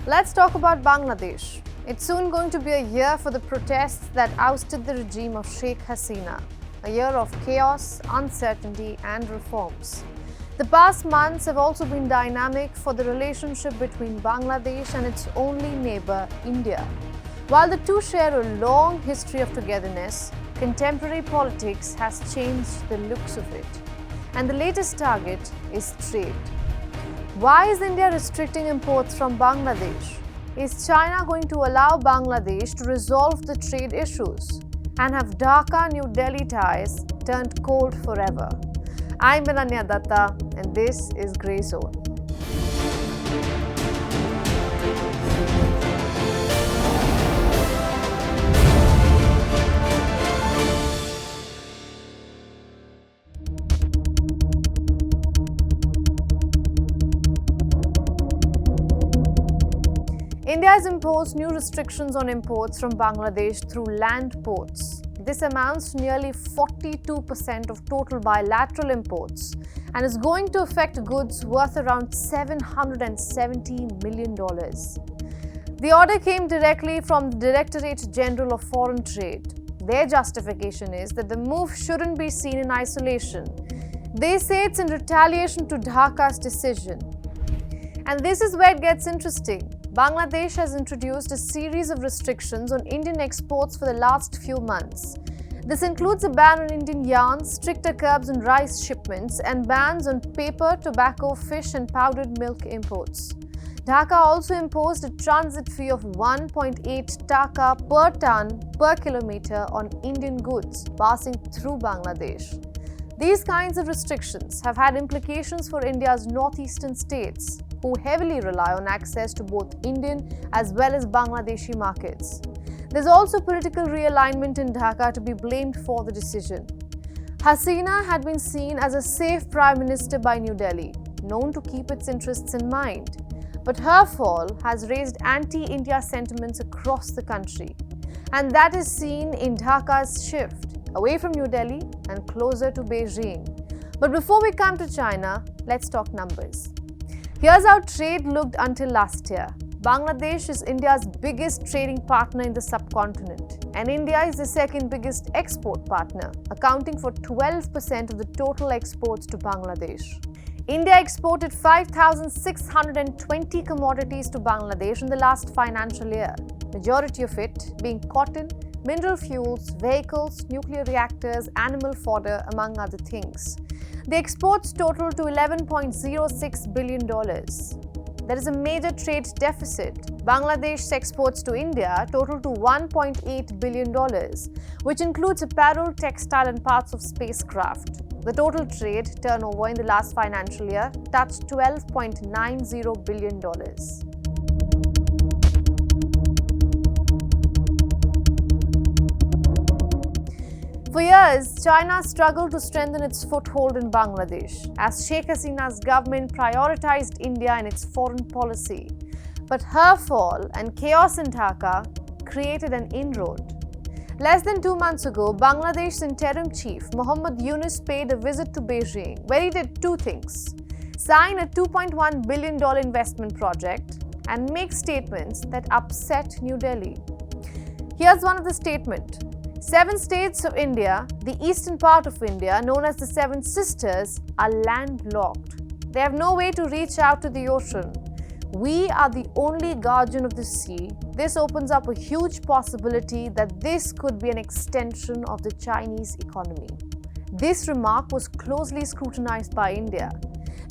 Let's talk about Bangladesh. It's soon going to be a year for the protests that ousted the regime of Sheikh Hasina, a year of chaos, uncertainty, and reforms. The past months have also been dynamic for the relationship between Bangladesh and its only neighbor, India. While the two share a long history of togetherness, contemporary politics has changed the looks of it. And the latest target is trade. Why is India restricting imports from Bangladesh? Is China going to allow Bangladesh to resolve the trade issues? And have Dhaka-New Delhi ties turned cold forever? I'm Ananya Dutta, and this is Grey Zone. India has imposed new restrictions on imports from Bangladesh through land ports. This amounts to nearly 42% of total bilateral imports and is going to affect goods worth around $770 million. The order came directly from the Directorate General of Foreign Trade. Their justification is that the move shouldn't be seen in isolation. They say it's in retaliation to Dhaka's decision. And this is where it gets interesting. Bangladesh has introduced a series of restrictions on Indian exports for the last few months. This includes a ban on Indian yarn, stricter curbs on rice shipments, and bans on paper, tobacco, fish, and powdered milk imports. Dhaka also imposed a transit fee of 1.8 taka per ton per kilometer on Indian goods passing through Bangladesh. These kinds of restrictions have had implications for India's northeastern states, who heavily rely on access to both Indian as well as Bangladeshi markets. There's also political realignment in Dhaka to be blamed for the decision. Hasina had been seen as a safe prime minister by New Delhi, known to keep its interests in mind. But her fall has raised anti-India sentiments across the country. And that is seen in Dhaka's shift away from New Delhi and closer to Beijing. But before we come to China, let's talk numbers. Here's how trade looked until last year. Bangladesh is India's biggest trading partner in the subcontinent, and India is the second biggest export partner, accounting for 12% of the total exports to Bangladesh. India exported 5,620 commodities to Bangladesh in the last financial year, majority of it being cotton, mineral fuels, vehicles, nuclear reactors, animal fodder, among other things. The exports total to $11.06 billion. There is a major trade deficit. Bangladesh's exports to India total to $1.8 billion, which includes apparel, textile, and parts of spacecraft. The total trade turnover in the last financial year touched $12.90 billion. For years, China struggled to strengthen its foothold in Bangladesh as Sheikh Hasina's government prioritized India in its foreign policy. But her fall and chaos in Dhaka created an inroad. Less than 2 months ago, Bangladesh's interim chief, Mohammad Yunus, paid a visit to Beijing, where he did two things: sign a $2.1 billion investment project and make statements that upset New Delhi. Here's one of the statements. 7 states of India, the eastern part of India, known as the Seven Sisters, are landlocked. They have no way to reach out to the ocean. We are the only guardian of the sea. This opens up a huge possibility that this could be an extension of the Chinese economy. This remark was closely scrutinized by India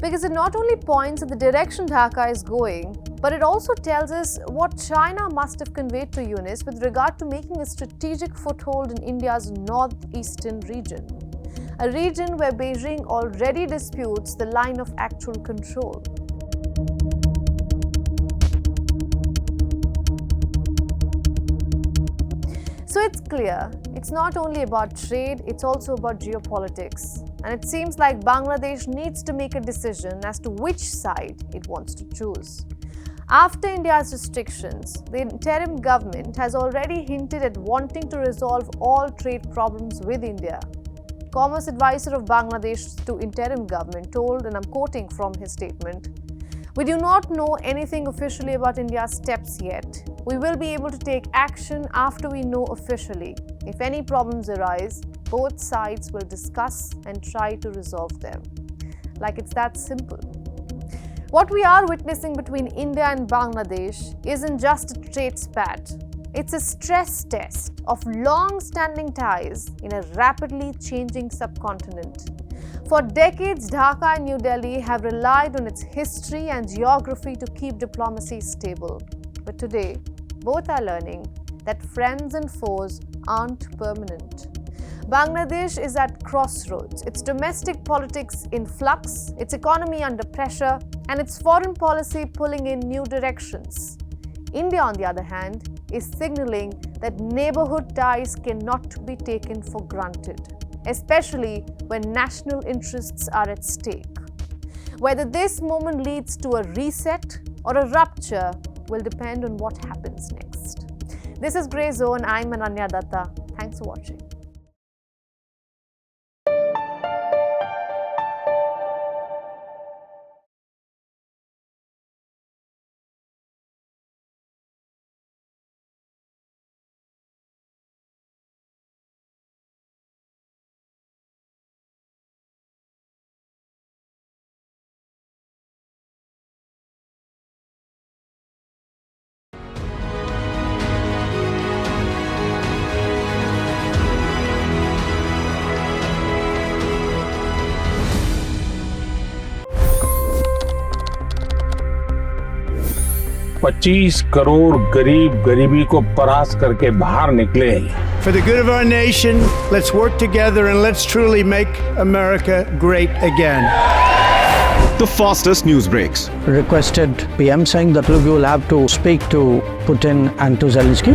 because it not only points at the direction Dhaka is going, but it also tells us what China must have conveyed to Yunus with regard to making a strategic foothold in India's northeastern region, a region where Beijing already disputes the line of actual control. So it's clear, it's not only about trade, it's also about geopolitics. And it seems like Bangladesh needs to make a decision as to which side it wants to choose. After India's restrictions, the interim government has already hinted at wanting to resolve all trade problems with India. Commerce advisor of Bangladesh to interim government told, and I'm quoting from his statement, We do not know anything officially about India's steps yet. We will be able to take action after we know officially. If any problems arise, both sides will discuss and try to resolve them. Like it's that simple. What we are witnessing between India and Bangladesh isn't just a trade spat. It's a stress test of long-standing ties in a rapidly changing subcontinent. For decades, Dhaka and New Delhi have relied on its history and geography to keep diplomacy stable. But today, both are learning that friends and foes aren't permanent. Bangladesh is at crossroads, its domestic politics in flux, its economy under pressure, and its foreign policy pulling in new directions. India, on the other hand, is signaling that neighborhood ties cannot be taken for granted, especially when national interests are at stake. Whether this moment leads to a reset or a rupture will depend on what happens next. This is Grey Zone. I'm Ananya Dutta. Thanks for watching. $25 crore गरीब गरीबी को परास्त करके बाहर निकले। For the good of our nation, let's work together and let's truly make America great again. The fastest news breaks. Requested PM saying that look, you will have to speak to Putin and to Zelensky.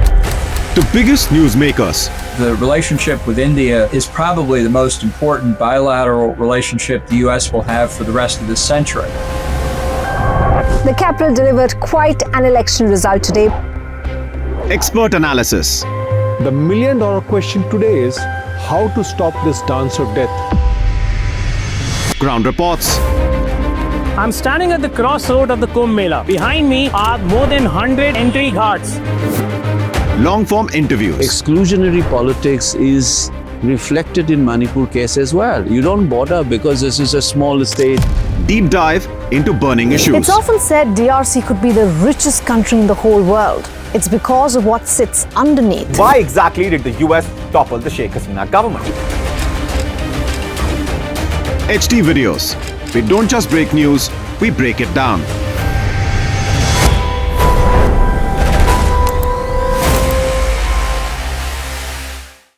The biggest news makers. The relationship with India is probably the most important bilateral relationship the US will have for the rest of this century. The capital delivered quite an election result today. Expert analysis. The million-dollar question today is how to stop this dance of death. Ground reports. I'm standing at the crossroad of the Kumbh Mela. Behind me are more than 100 entry guards. Long-form interviews. Exclusionary politics is reflected in Manipur case as well. You don't bother because this is a small state. Deep dive into burning issues. It's often said DRC could be the richest country in the whole world. It's because of what sits underneath. Why exactly did the US topple the Sheikh Hasina government? HT videos. We don't just break news, we break it down.